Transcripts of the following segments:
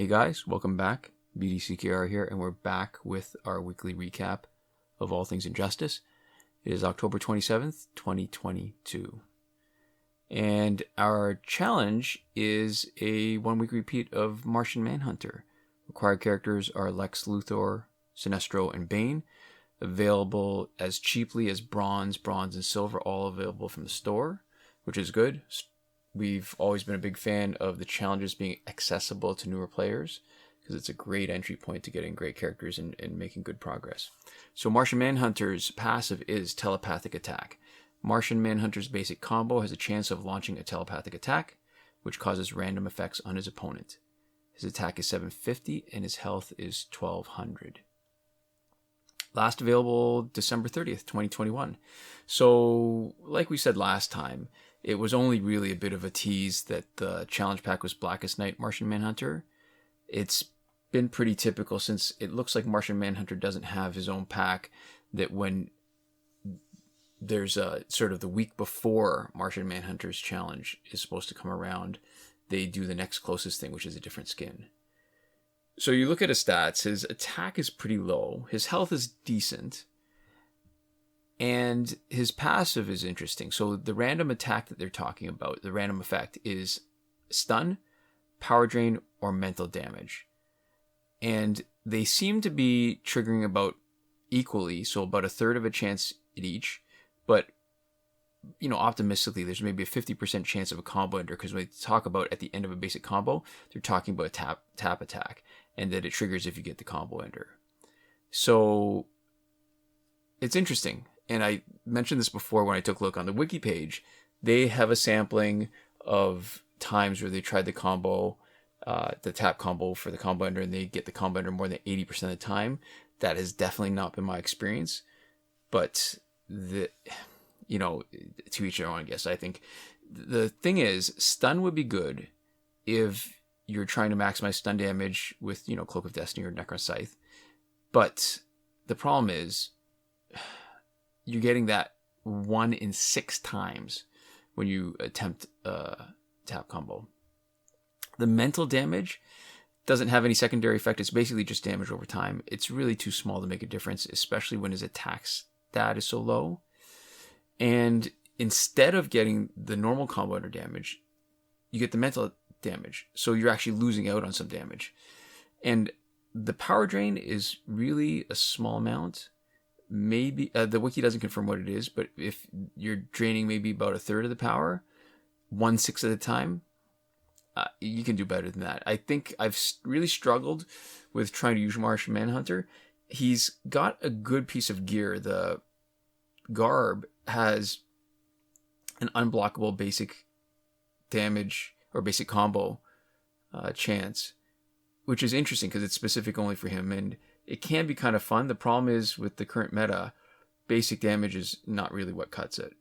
Hey guys, welcome back. BDCKR here, and we're back with our weekly recap of all things Injustice. It is October 27th, 2022. And our challenge is a one-week repeat of Martian Manhunter. Required characters are Lex Luthor, Sinestro, and Bane. Available as cheaply as bronze, and silver, all available from the store, which is good. We've always been a big fan of the challenges being accessible to newer players because it's a great entry point to getting great characters and making good progress. So Martian Manhunter's passive is Telepathic Attack. Martian Manhunter's basic combo has a chance of launching a telepathic attack, which causes random effects on his opponent. His attack is 750 and his health is 1200. Last available December 30th, 2021. So, like we said last time, it was only really a bit of a tease that the challenge pack was Blackest Night Martian Manhunter. It's been pretty typical since it looks like Martian Manhunter doesn't have his own pack, that when there's a sort of the week before Martian Manhunter's challenge is supposed to come around, they do the next closest thing, which is a different skin. So you look at his stats, his attack is pretty low, his health is decent, and his passive is interesting. So the random attack that they're talking about, the random effect, is stun, power drain, or mental damage. And they seem to be triggering about equally, so about a third of a chance at each. But, you know, optimistically, there's maybe a 50% chance of a combo ender, because when they talk about at the end of a basic combo, they're talking about a tap attack, and that it triggers if you get the combo ender. So it's interesting. And I mentioned this before when I took a look on the wiki page. They have a sampling of times where they tried the combo, the tap combo for the combo ender, and they get the combo ender more than 80% of the time. That has definitely not been my experience. But to each their own, I guess. I think the thing is, stun would be good if you're trying to maximize stun damage with, Cloak of Destiny or Necron Scythe. But the problem is, you're getting that 1 in 6 times when you attempt a tap combo. The mental damage doesn't have any secondary effect. It's basically just damage over time. It's really too small to make a difference, especially when his attack stat is so low. And instead of getting the normal combo under damage, you get the mental damage. So you're actually losing out on some damage. And the power drain is really a small amount. Maybe the wiki doesn't confirm what it is, but if you're draining maybe about a third of the power, 1/6 at a time, you can do better than that. I think I've really struggled with trying to use Martian Manhunter. He's got a good piece of gear. The garb has an unblockable basic damage or basic combo chance, which is interesting because it's specific only for him, and it can be kind of fun. The problem is, with the current meta, basic damage is not really what cuts it.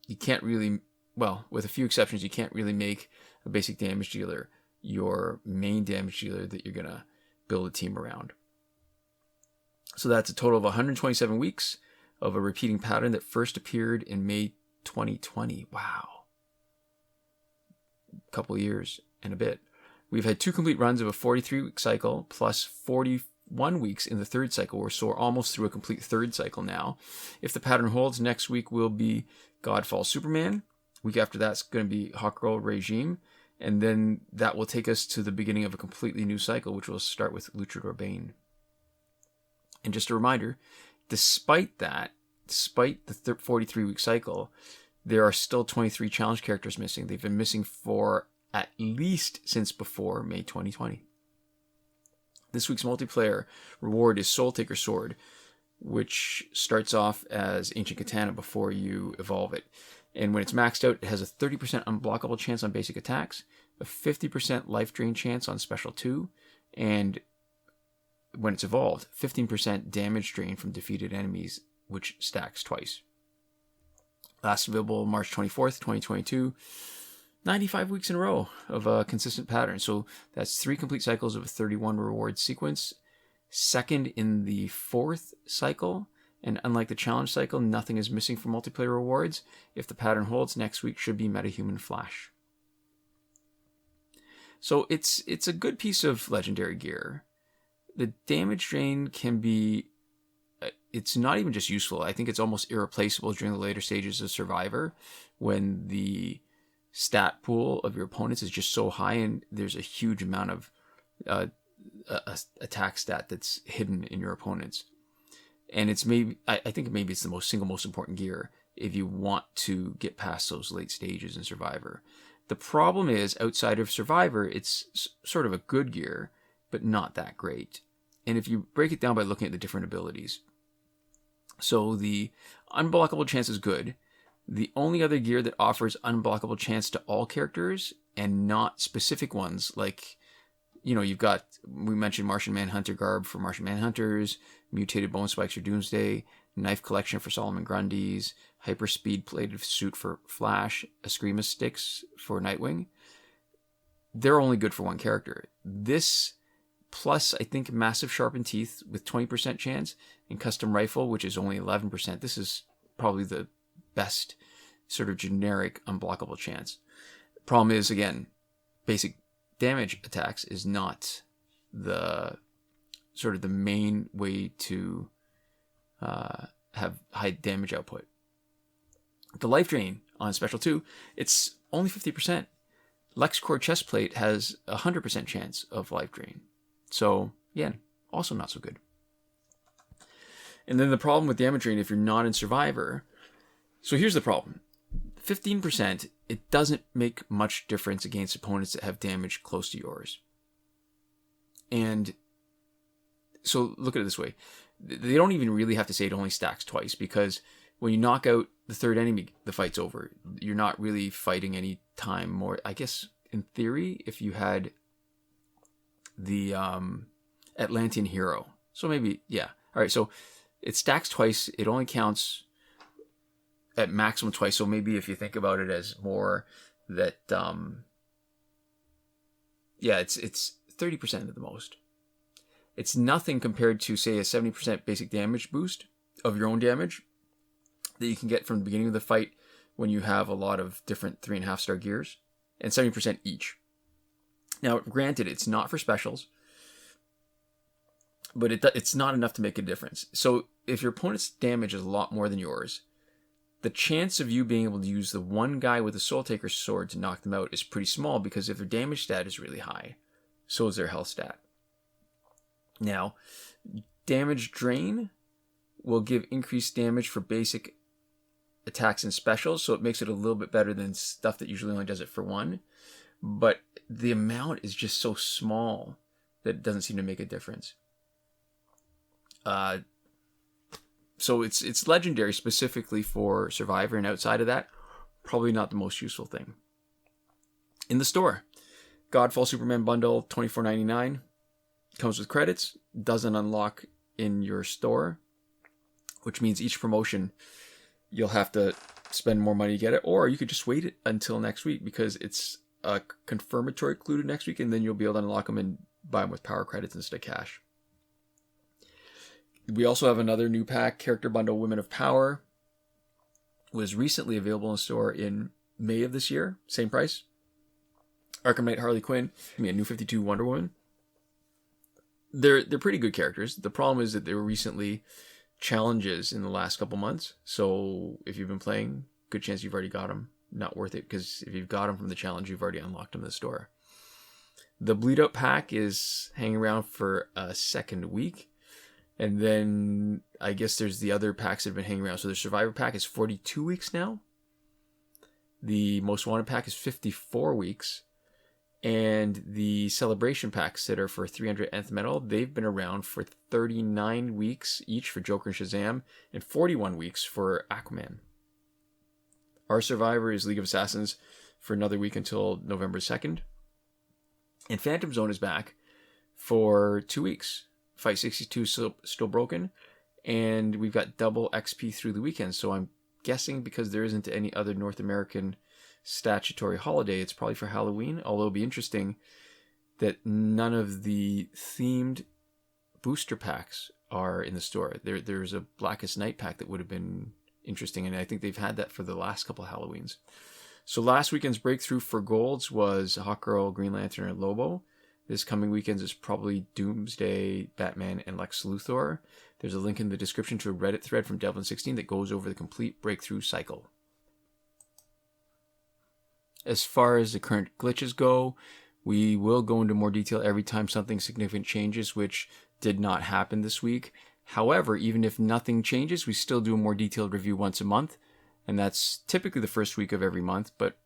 You can't really, well, with a few exceptions, you can't really make a basic damage dealer your main damage dealer that you're going to build a team around. So that's a total of 127 weeks of a repeating pattern that first appeared in May 2020. Wow. A couple years and a bit. We've had 2 complete runs of a 43-week cycle plus 41 weeks in the third cycle. So we're almost through a complete third cycle now. If the pattern holds, next week will be Godfall Superman. Week after that's going to be Hawkgirl Regime. And then that will take us to the beginning of a completely new cycle, which will start with Luchador Bane. And just a reminder, despite the 43-week cycle, there are still 23 challenge characters missing. They've been missing for at least since before May 2020. This week's multiplayer reward is Soultaker Sword, which starts off as Ancient Katana before you evolve it. And when it's maxed out, it has a 30% unblockable chance on basic attacks, a 50% life drain chance on special 2, and when it's evolved, 15% damage drain from defeated enemies, which stacks twice. Last available March 24th, 2022. 95 weeks in a row of a consistent pattern. So that's 3 complete cycles of a 31 reward sequence. Second in the 4th cycle. And unlike the challenge cycle, nothing is missing for multiplayer rewards. If the pattern holds, next week should be Metahuman Flash. So it's a good piece of legendary gear. The damage drain can be, it's not even just useful. I think it's almost irreplaceable during the later stages of Survivor, when the stat pool of your opponents is just so high and there's a huge amount of attack stat that's hidden in your opponents. And it's maybe, I think maybe it's the single most important gear if you want to get past those late stages in Survivor. The problem is, outside of Survivor, it's sort of a good gear, but not that great. And if you break it down by looking at the different abilities, so the unblockable chance is good. The only other gear that offers unblockable chance to all characters and not specific ones, like, you know, you've got, we mentioned Martian Manhunter garb for Martian Manhunters, mutated bone spikes for Doomsday, knife collection for Solomon Grundys, hyper speed plated suit for Flash, Eskrima sticks for Nightwing. They're only good for one character. This plus, I think, massive sharpened teeth with 20% chance and custom rifle, which is only 11%. This is probably the best sort of generic unblockable chance. Problem is, again, basic damage attacks is not the sort of the main way to have high damage output. The life drain on Special 2, it's only 50%. LexCorp chestplate has 100% chance of life drain. So, yeah, also not so good. And then the problem with damage drain if you're not in Survivor. So here's the problem. 15%, it doesn't make much difference against opponents that have damage close to yours. And so look at it this way. They don't even really have to say it only stacks twice, because when you knock out the third enemy, the fight's over. You're not really fighting any time more. I guess, in theory, if you had the Atlantean hero. So maybe, yeah. All right, so it stacks twice. It only counts at maximum twice. So maybe if you think about it as more that, yeah, it's 30% at the most. It's nothing compared to, say, a 70% basic damage boost of your own damage that you can get from the beginning of the fight when you have a lot of different 3.5-star gears, and 70% each. Now, granted, it's not for specials, but it's not enough to make a difference. So if your opponent's damage is a lot more than yours, the chance of you being able to use the one guy with a Soultaker sword to knock them out is pretty small, because if their damage stat is really high, so is their health stat. Now, damage drain will give increased damage for basic attacks and specials, so it makes it a little bit better than stuff that usually only does it for one. But the amount is just so small that it doesn't seem to make a difference. So it's legendary specifically for Survivor, and outside of that, probably not the most useful thing. In the store, Godfall Superman bundle, $24.99. Comes with credits, doesn't unlock in your store, which means each promotion you'll have to spend more money to get it, or you could just wait until next week, because it's a confirmatory clue to next week, and then you'll be able to unlock them and buy them with power credits instead of cash. We also have another new pack, Character Bundle Women of Power. Was recently available in store in May of this year, same price. Arkham Knight Harley Quinn, a New 52 Wonder Woman. They're pretty good characters. The problem is that there were recently challenges in the last couple months. So if you've been playing, good chance you've already got them. Not worth it, because if you've got them from the challenge, you've already unlocked them in the store. The Bleed Out pack is hanging around for a second week. And then I guess there's the other packs that have been hanging around. So the Survivor pack is 42 weeks now. The Most Wanted pack is 54 weeks. And the Celebration packs that are for 300 Nth Metal, they've been around for 39 weeks each for Joker and Shazam, and 41 weeks for Aquaman. Our Survivor is League of Assassins for another week until November 2nd. And Phantom Zone is back for 2 weeks. Fight 62 still broken, and we've got double XP through the weekend. So I'm guessing, because there isn't any other North American statutory holiday, it's probably for Halloween, although it'll be interesting that none of the themed booster packs are in the store. There's a Blackest Night pack that would have been interesting, and I think they've had that for the last couple of Halloweens. So last weekend's breakthrough for golds was Hawkgirl, Green Lantern, and Lobo. This coming weekend is probably Doomsday, Batman, and Lex Luthor. There's a link in the description to a Reddit thread from Devlin16 that goes over the complete breakthrough cycle. As far as the current glitches go, we will go into more detail every time something significant changes, which did not happen this week. However, even if nothing changes, we still do a more detailed review once a month, and that's typically the first week of every month, but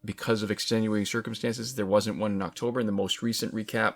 because of extenuating circumstances, there wasn't one in October, and the most recent recap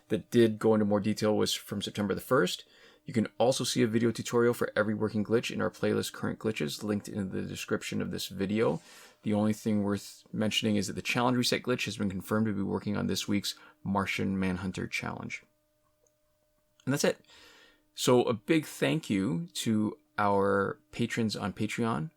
that did go into more detail was from September the 1st. You can also see a video tutorial for every working glitch in our playlist Current Glitches, linked in the description of this video. The only thing worth mentioning is that the challenge reset glitch has been confirmed to be working on this week's Martian Manhunter challenge. And that's it. So a big thank you to our patrons on Patreon.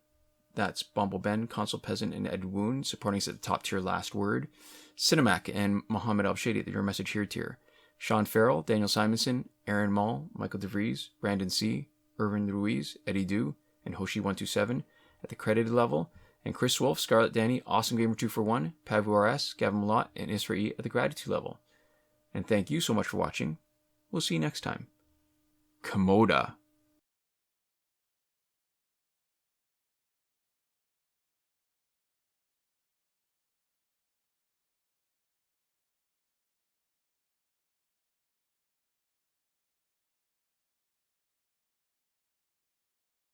That's BomboBen, Consul Peasant, and Edwoon, supporting us at the top tier Last Word. Sinemac and Mohammed Albshaiti at the Your Message Here tier. Shawn, Farrell, Daniel Simonson, Aaron Maule, Michael DeVries, Brandon C., Irvin Ruiz, Eddydoo, and Hoshi 127 at the credited level. And Chris Wolff, Scarlet, Dani, Awesomegamer 241, Pavu RS, Gavin, Mallott, and Isfar E at the gratitude level. And thank you so much for watching. We'll see you next time. Komoda.